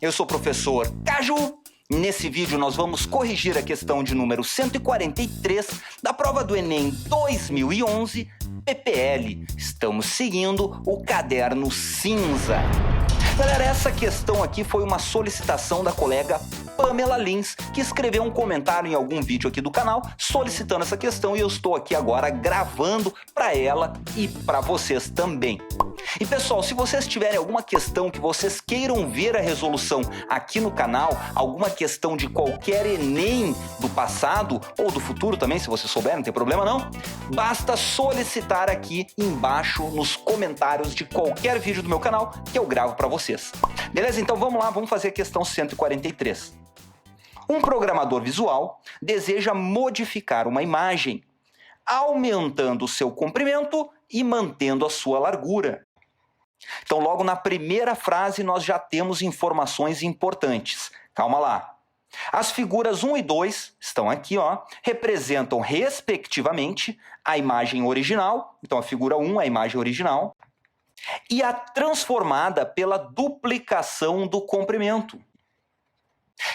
eu sou o professor Caju. Nesse vídeo nós vamos corrigir a questão de número 143 da prova do Enem 2011, PPL. Estamos seguindo o caderno cinza. Galera, essa questão aqui foi uma solicitação da colega Pamela Lins, que escreveu um comentário em algum vídeo aqui do canal solicitando essa questão e eu estou aqui agora gravando para ela e para vocês também. E pessoal, se vocês tiverem alguma questão que vocês queiram ver a resolução aqui no canal, alguma questão de qualquer Enem do passado ou do futuro também, se vocês souberem, não tem problema não, basta solicitar aqui embaixo nos comentários de qualquer vídeo do meu canal que eu gravo para vocês. Beleza? Então vamos lá, vamos fazer a questão 143. Um programador visual deseja modificar uma imagem, aumentando o seu comprimento e mantendo a sua largura. Então, logo na primeira frase, nós já temos informações importantes. Calma lá. As figuras 1 e 2 estão aqui, ó, representam, respectivamente, a imagem original. Então, a figura 1 é a imagem original. E a transformada pela duplicação do comprimento.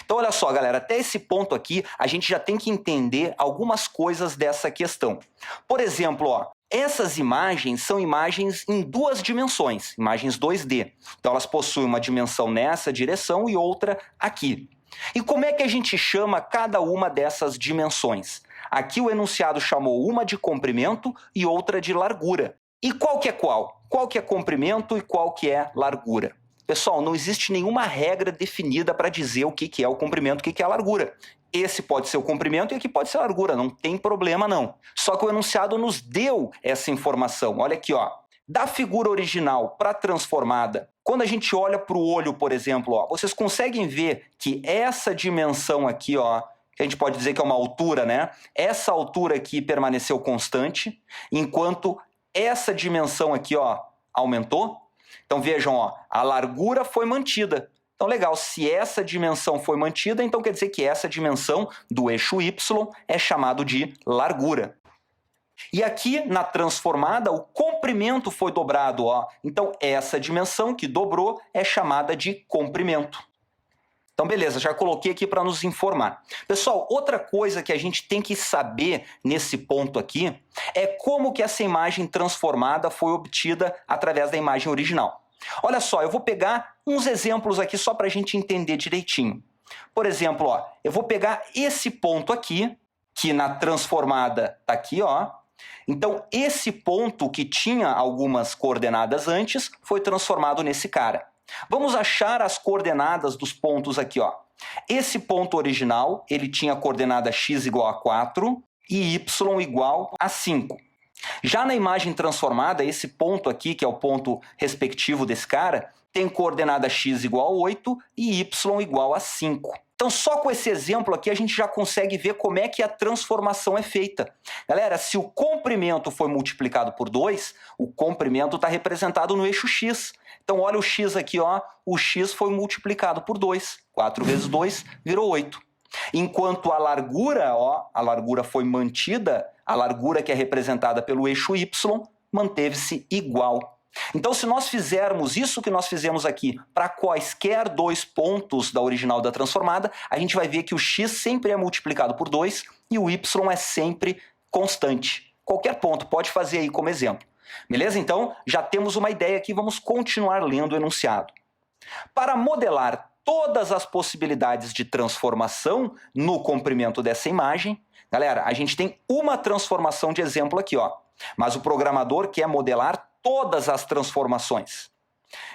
Então, olha só, galera, até esse ponto aqui, a gente já tem que entender algumas coisas dessa questão. Por exemplo, ó, essas imagens são imagens em duas dimensões, imagens 2D. Então, elas possuem uma dimensão nessa direção e outra aqui. E como é que a gente chama cada uma dessas dimensões? Aqui o enunciado chamou uma de comprimento e outra de largura. E qual que é qual? Qual que é comprimento e qual que é largura? Pessoal, não existe nenhuma regra definida para dizer o que é o comprimento e o que é a largura. Esse pode ser o comprimento e aqui pode ser a largura, não tem problema não. Só que o enunciado nos deu essa informação. Olha aqui, ó. Da figura original para a transformada, quando a gente olha para o olho, por exemplo, ó, vocês conseguem ver que essa dimensão aqui, ó, que a gente pode dizer que é uma altura, né? Essa altura aqui permaneceu constante, enquanto essa dimensão aqui, ó, aumentou. Então vejam, ó, a largura foi mantida. Então legal, se essa dimensão foi mantida, então quer dizer que essa dimensão do eixo Y é chamado de largura. E aqui na transformada o comprimento foi dobrado, ó. Então essa dimensão que dobrou é chamada de comprimento. Então beleza, já coloquei aqui para nos informar. Pessoal, outra coisa que a gente tem que saber nesse ponto aqui é como que essa imagem transformada foi obtida através da imagem original. Olha só, eu vou pegar uns exemplos aqui só para a gente entender direitinho. Por exemplo, ó, eu vou pegar esse ponto aqui, que na transformada está aqui, ó. Então, esse ponto que tinha algumas coordenadas antes foi transformado nesse cara. Vamos achar as coordenadas dos pontos aqui, ó. Esse ponto original, ele tinha a coordenada x igual a 4 e y igual a 5. Já na imagem transformada, esse ponto aqui, que é o ponto respectivo desse cara, tem coordenada x igual a 8 e y igual a 5. Então, só com esse exemplo aqui, a gente já consegue ver como é que a transformação é feita. Galera, se o comprimento foi multiplicado por 2, o comprimento está representado no eixo x. Então, olha o x aqui, ó, o x foi multiplicado por 2. 4 vezes 2 virou 8. Enquanto a largura, ó, a largura foi mantida, a largura que é representada pelo eixo y, manteve-se igual. Então, se nós fizermos isso que nós fizemos aqui para quaisquer dois pontos da original da transformada, a gente vai ver que o x sempre é multiplicado por 2 e o y é sempre constante. Qualquer ponto, pode fazer aí como exemplo. Beleza? Então, já temos uma ideia aqui, vamos continuar lendo o enunciado. Para modelar todas as possibilidades de transformação no comprimento dessa imagem, galera, a gente tem uma transformação de exemplo aqui, ó. Mas o programador quer modelar todas as transformações.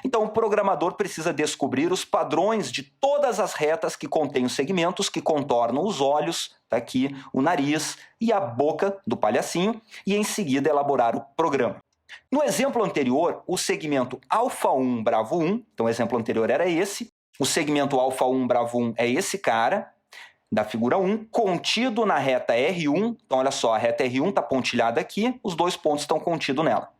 Então, o programador precisa descobrir os padrões de todas as retas que contêm os segmentos que contornam os olhos, tá aqui, o nariz e a boca do palhacinho, e em seguida elaborar o programa. No exemplo anterior, o segmento alfa1 bravo 1, então o exemplo anterior era esse, o segmento alfa1 bravo 1 é esse cara, da figura 1, contido na reta R1, então olha só, a reta R1 está pontilhada aqui, os dois pontos estão contidos nela.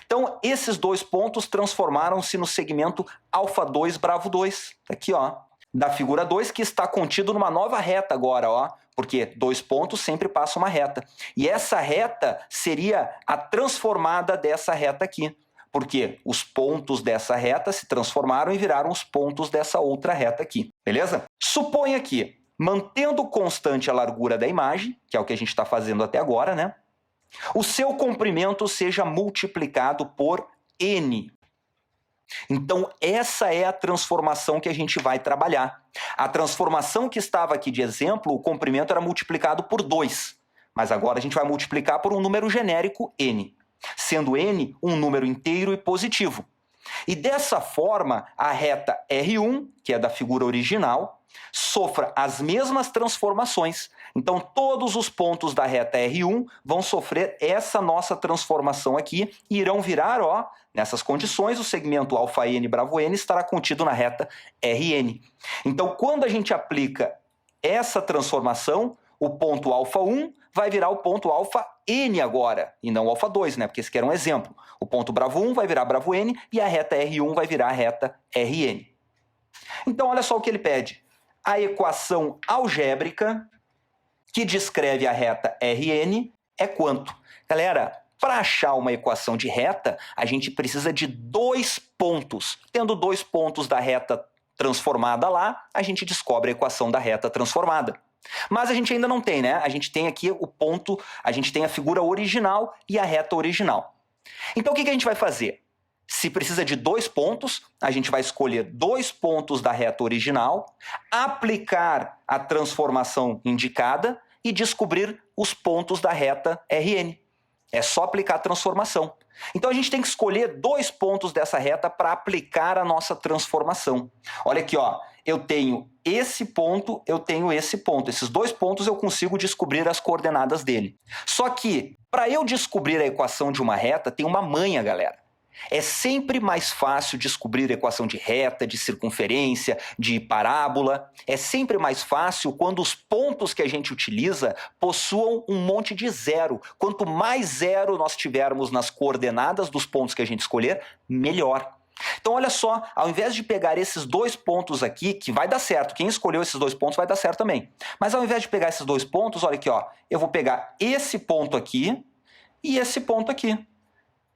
Então, esses dois pontos transformaram-se no segmento alfa2 bravo 2, aqui ó, da figura 2, que está contido numa nova reta agora, ó, porque dois pontos sempre passam uma reta. E essa reta seria a transformada dessa reta aqui. porque os pontos dessa reta se transformaram e viraram os pontos dessa outra reta aqui, beleza? Suponha que, mantendo constante a largura da imagem, que é o que a gente está fazendo até agora, né? O seu comprimento seja multiplicado por n. Então, essa é a transformação que a gente vai trabalhar. A transformação que estava aqui de exemplo, o comprimento era multiplicado por 2. Mas agora a gente vai multiplicar por um número genérico n, sendo n um número inteiro e positivo. E dessa forma, a reta R1, que é da figura original, sofra as mesmas transformações. Então, todos os pontos da reta R1 vão sofrer essa nossa transformação aqui e irão virar, ó, nessas condições, o segmento αn bravo n estará contido na reta Rn. Então, quando a gente aplica essa transformação, o ponto α1 vai virar o ponto αn agora, e não α2, né? Porque esse aqui era um exemplo. O ponto bravo 1 vai virar bravo n e a reta R1 vai virar a reta Rn. Então, olha só o que ele pede. A equação algébrica que descreve a reta Rn é quanto? Galera, para achar uma equação de reta, a gente precisa de 2 pontos. Tendo 2 pontos da reta transformada lá, a gente descobre a equação da reta transformada. Mas a gente ainda não tem, né? A gente tem aqui o ponto, a gente tem a figura original e a reta original. Então o que a gente vai fazer? Se precisa de 2 pontos, a gente vai escolher 2 pontos da reta original, aplicar a transformação indicada e descobrir os pontos da reta Rn. É só aplicar a transformação. Então a gente tem que escolher 2 pontos dessa reta para aplicar a nossa transformação. Olha aqui, ó, eu tenho esse ponto, eu tenho esse ponto. Esses 2 pontos eu consigo descobrir as coordenadas dele. Só que, para eu descobrir a equação de uma reta, tem uma manha, galera. É sempre mais fácil descobrir a equação de reta, de circunferência, de parábola. É sempre mais fácil quando os pontos que a gente utiliza possuam um monte de zero. Quanto mais zero nós tivermos nas coordenadas dos pontos que a gente escolher, melhor. Então olha só, ao invés de pegar esses 2 pontos aqui, que vai dar certo, quem escolheu esses 2 pontos vai dar certo também. Mas ao invés de pegar esses 2 pontos, olha aqui, ó, eu vou pegar esse ponto aqui e esse ponto aqui.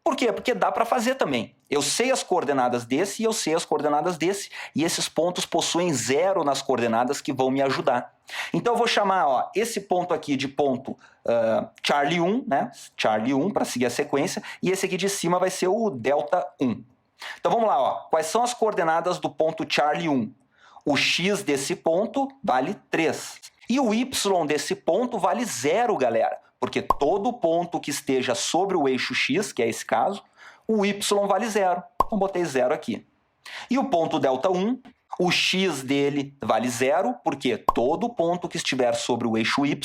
Por quê? Porque dá para fazer também. Eu sei as coordenadas desse e eu sei as coordenadas desse. E esses pontos possuem zero nas coordenadas que vão me ajudar. Então eu vou chamar, ó, esse ponto aqui de ponto Charlie 1, né? Charlie 1 para seguir a sequência. E esse aqui de cima vai ser o delta 1. Então vamos lá, ó. Quais são as coordenadas do ponto Charlie 1? O x desse ponto vale 3. E o y desse ponto vale 0, galera. Porque todo ponto que esteja sobre o eixo x, que é esse caso, o y vale 0. Então botei 0 aqui. E o ponto delta 1, o x dele vale 0, porque todo ponto que estiver sobre o eixo y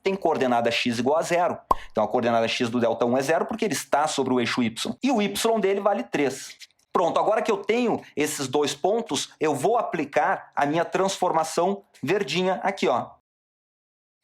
tem coordenada x igual a 0. Então a coordenada x do delta 1 é 0 porque ele está sobre o eixo y. E o y dele vale 3. Pronto, agora que eu tenho esses 2 pontos, eu vou aplicar a minha transformação verdinha aqui, ó.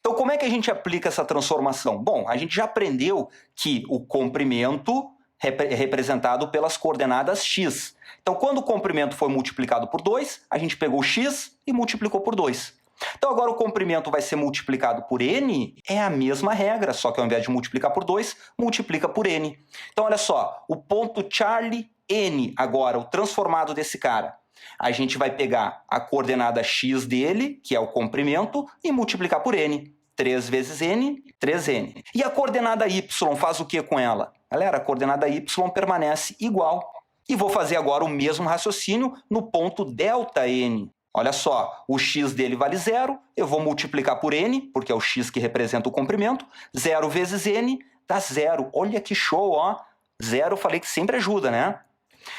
Então, como é que a gente aplica essa transformação? Bom, a gente já aprendeu que o comprimento é representado pelas coordenadas x. Então, quando o comprimento foi multiplicado por 2, a gente pegou o x e multiplicou por 2. Então, agora o comprimento vai ser multiplicado por n, é a mesma regra, só que ao invés de multiplicar por 2, multiplica por n. Então, olha só, o ponto Charlie n, agora, o transformado desse cara. A gente vai pegar a coordenada x dele, que é o comprimento, e multiplicar por n. 3 vezes n, 3n. E a coordenada y faz o que com ela? Galera, a coordenada y permanece igual. E vou fazer agora o mesmo raciocínio no ponto delta n. Olha só, o x dele vale 0, eu vou multiplicar por n, porque é o x que representa o comprimento. 0 vezes n dá 0. Olha que show, ó. 0 eu falei que sempre ajuda, né?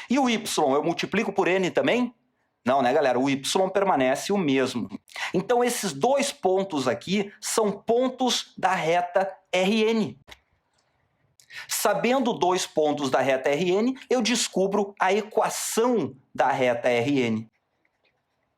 E o y, eu multiplico por n também? Não, né, galera? O y permanece o mesmo. Então, esses 2 pontos aqui são pontos da reta Rn. Sabendo 2 pontos da reta Rn, eu descubro a equação da reta Rn.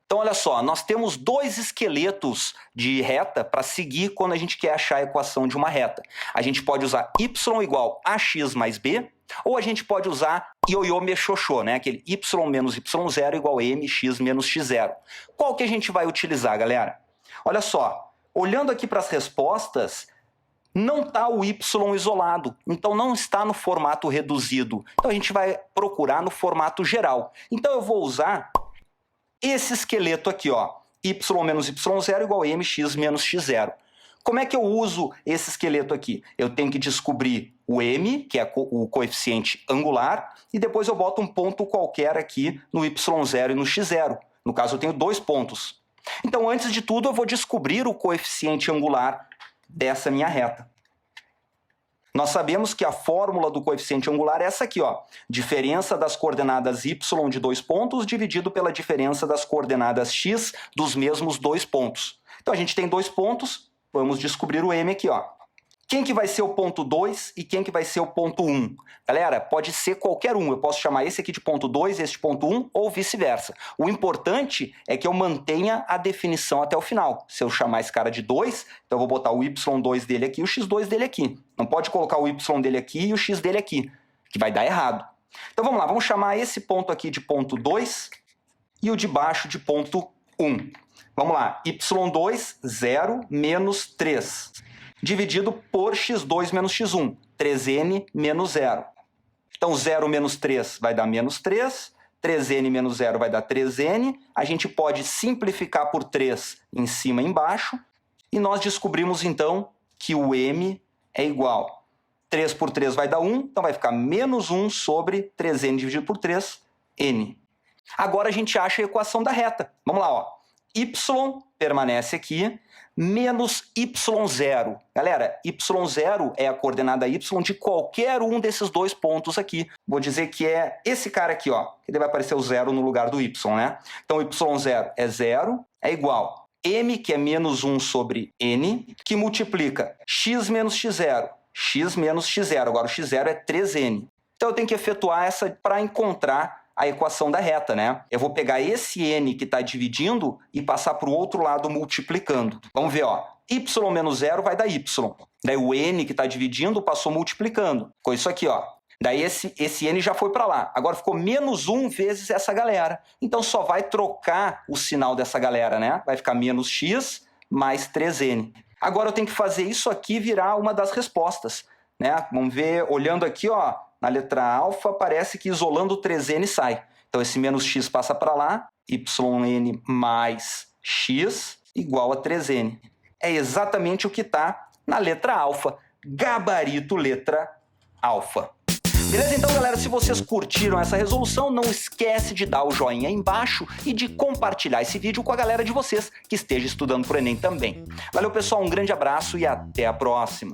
Então, olha só, nós temos 2 esqueletos de reta para seguir quando a gente quer achar a equação de uma reta. A gente pode usar y igual a x mais b, ou a gente pode usar ioiô mexoxô, né? Aquele y menos y0 igual a mx menos x0. Qual que a gente vai utilizar, galera? Olha só, olhando aqui para as respostas, não está o y isolado, então não está no formato reduzido. Então a gente vai procurar no formato geral. Então eu vou usar esse esqueleto aqui, ó, y menos y0 igual a mx menos x0. Como é que eu uso esse esqueleto aqui? Eu tenho que descobrir o m, que é o coeficiente angular, e depois eu boto um ponto qualquer aqui no y0 e no x0. No caso, eu tenho 2 pontos. Então, antes de tudo, eu vou descobrir o coeficiente angular dessa minha reta. Nós sabemos que a fórmula do coeficiente angular é essa aqui, ó. Diferença das coordenadas y de 2 pontos dividido pela diferença das coordenadas x dos mesmos 2 pontos. Então, a gente tem 2 pontos, vamos descobrir o m aqui, ó. Quem que vai ser o ponto 2 e quem que vai ser o ponto 1? Galera, pode ser qualquer um. Eu posso chamar esse aqui de ponto 2, esse de ponto 1 ou vice-versa. O importante é que eu mantenha a definição até o final. Se eu chamar esse cara de 2, então eu vou botar o y2 dele aqui e o x2 dele aqui. Não pode colocar o y dele aqui e o x dele aqui, que vai dar errado. Então vamos lá, vamos chamar esse ponto aqui de ponto 2 e o de baixo de ponto 1. Vamos lá, y2, 0 menos 3. Dividido por x2 menos x1, 3n menos 0. Então, 0 menos 3 vai dar menos 3, 3n menos 0 vai dar 3n. A gente pode simplificar por 3 em cima e embaixo. E nós descobrimos, então, que o m é igual. 3 por 3 vai dar 1, então vai ficar menos 1 sobre 3n dividido por 3, n. Agora a gente acha a equação da reta. Vamos lá, ó. Y permanece aqui, menos y0. Galera, y0 é a coordenada y de qualquer um desses 2 pontos aqui. Vou dizer que é esse cara aqui, ó, que vai aparecer o 0 no lugar do y, né? Então, y0 é 0, é igual m, que é menos 1 sobre n, que multiplica x menos x0, x menos x0. Agora, o x0 é 3n. Então, eu tenho que efetuar essa para encontrar a equação da reta, né? Eu vou pegar esse n que está dividindo e passar para o outro lado multiplicando. Vamos ver, ó. Y menos 0 vai dar y. Daí o n que está dividindo passou multiplicando. Ficou isso aqui, ó. Daí esse n já foi para lá. Agora ficou menos 1 vezes essa galera. Então só vai trocar o sinal dessa galera, né? Vai ficar menos x mais 3n. Agora eu tenho que fazer isso aqui virar uma das respostas, né? Vamos ver, olhando aqui, ó. Na letra alfa, parece que isolando o 3n sai. Então, esse menos x passa para lá, yn mais x igual a 3n. É exatamente o que está na letra alfa. Gabarito letra alfa. Beleza? Então, galera, se vocês curtiram essa resolução, não esquece de dar o joinha aí embaixo e de compartilhar esse vídeo com a galera de vocês que esteja estudando para o Enem também. Valeu, pessoal, um grande abraço e até a próxima.